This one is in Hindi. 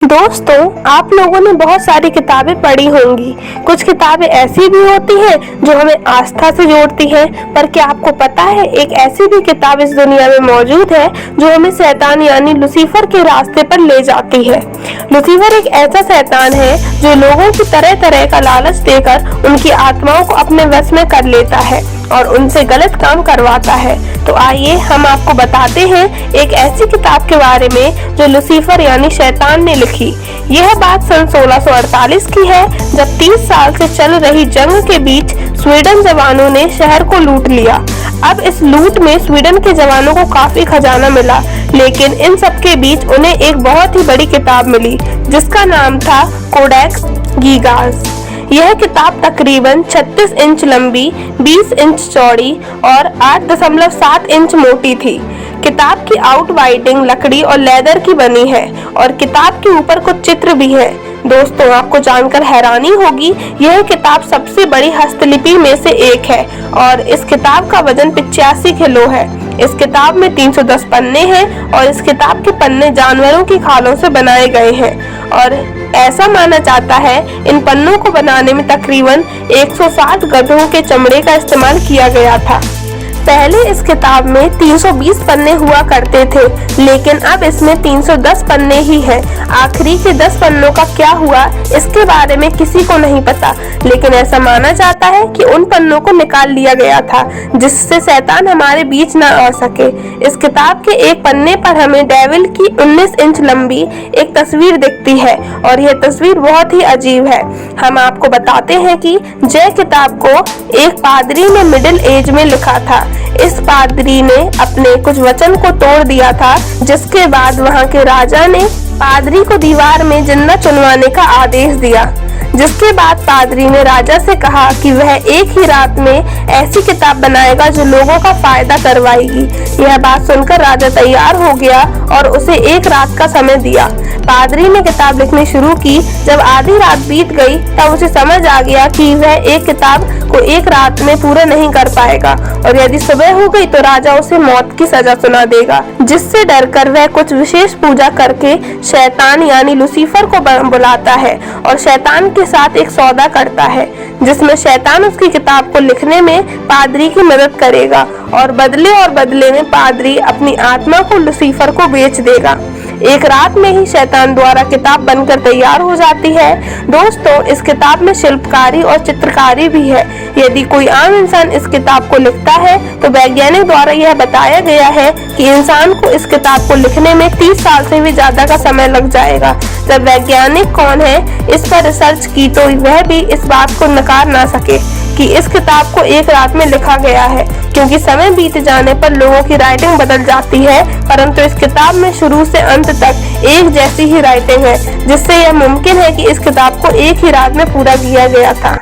दोस्तों, आप लोगों ने बहुत सारी किताबें पढ़ी होंगी। कुछ किताबें ऐसी भी होती हैं जो हमें आस्था से जोड़ती हैं, पर क्या आपको पता है एक ऐसी भी किताब इस दुनिया में मौजूद है जो हमें शैतान यानी लूसीफर के रास्ते पर ले जाती है। लूसीफर एक ऐसा शैतान है जो लोगों की तरह तरह का लालच देकर उनकी आत्माओं को अपने वश में कर लेता है और उनसे गलत काम करवाता है। तो आइए हम आपको बताते हैं एक ऐसी किताब के बारे में जो लूसीफर यानी शैतान ने लिखी। यह बात सन 1648 की है, जब 30 साल से चल रही जंग के बीच स्वीडन जवानों ने शहर को लूट लिया। अब इस लूट में स्वीडन के जवानों को काफी खजाना मिला, लेकिन इन सब के बीच उन्हें एक बहुत ही बड़ी किताब मिली जिसका नाम था कोडेक्स गीगास। यह किताब तकरीबन 36 इंच लंबी, 20 इंच चौड़ी और 8.7 इंच मोटी थी। किताब की आउटवाइटिंग लकड़ी और लेदर की बनी है और किताब के ऊपर कुछ चित्र भी हैं। दोस्तों, आपको जानकर हैरानी होगी, यह किताब सबसे बड़ी हस्तलिपि में से एक है और इस किताब का वजन 85 किलो है। इस किताब में 310 पन्ने हैं और इस किताब के पन्ने जानवरों की खालों से बनाए गए हैं और ऐसा माना जाता है इन पन्नों को बनाने में तकरीबन 160 गधों के चमड़े का इस्तेमाल किया गया था। पहले इस किताब में 320 पन्ने हुआ करते थे, लेकिन अब इसमें 310 पन्ने ही हैं। आखिरी के 10 पन्नों का क्या हुआ इसके बारे में किसी को नहीं पता, लेकिन ऐसा माना जाता है कि उन पन्नों को निकाल लिया गया था जिससे शैतान हमारे बीच न आ सके। इस किताब के एक पन्ने पर हमें डेविल की 19 इंच लंबी एक तस्वीर दिखती है और यह तस्वीर बहुत ही अजीब है। हम आपको बताते हैं कि जय किताब को एक पादरी ने मिडिल एज में लिखा था। इस पादरी ने अपने कुछ वचन को तोड़ दिया था, जिसके बाद वहां के राजा ने पादरी को दीवार में जिन्ना चुनवाने का आदेश दिया। जिसके बाद पादरी ने राजा से कहा कि वह एक ही रात में ऐसी किताब बनाएगा जो लोगों का फायदा करवाएगी। यह बात सुनकर राजा तैयार हो गया और उसे एक रात का समय दिया। पादरी ने किताब लिखनी शुरू की। जब आधी रात बीत गई तब उसे समझ आ गया कि वह एक किताब को एक रात में पूरा नहीं कर पाएगा और यदि सुबह हो गई तो राजा उसे मौत की सजा सुना देगा। जिससे डरकर वह कुछ विशेष पूजा करके शैतान यानी लूसीफर को बुलाता है और शैतान के साथ एक सौदा करता है जिसमें शैतान उसकी किताब को लिखने में पादरी की मदद करेगा और बदले में पादरी अपनी आत्मा को लूसीफर को बेच देगा। एक रात में ही शैतान द्वारा किताब बनकर तैयार हो जाती है। दोस्तों, इस किताब में शिल्पकारी और चित्रकारी भी है। यदि कोई आम इंसान इस किताब को लिखता है तो वैज्ञानिक द्वारा यह बताया गया है कि इंसान को इस किताब को लिखने में 30 साल से भी ज्यादा का समय लग जाएगा। जब वैज्ञानिक कौन है इस पर रिसर्च की तो वह भी इस बात को नकार ना सके कि इस किताब को एक रात में लिखा गया है, क्योंकि समय बीत जाने पर लोगों की राइटिंग बदल जाती है, परंतु इस किताब में शुरू से अंत तक एक जैसी ही राइटिंग है, जिससे यह मुमकिन है कि इस किताब को एक ही रात में पूरा किया गया था।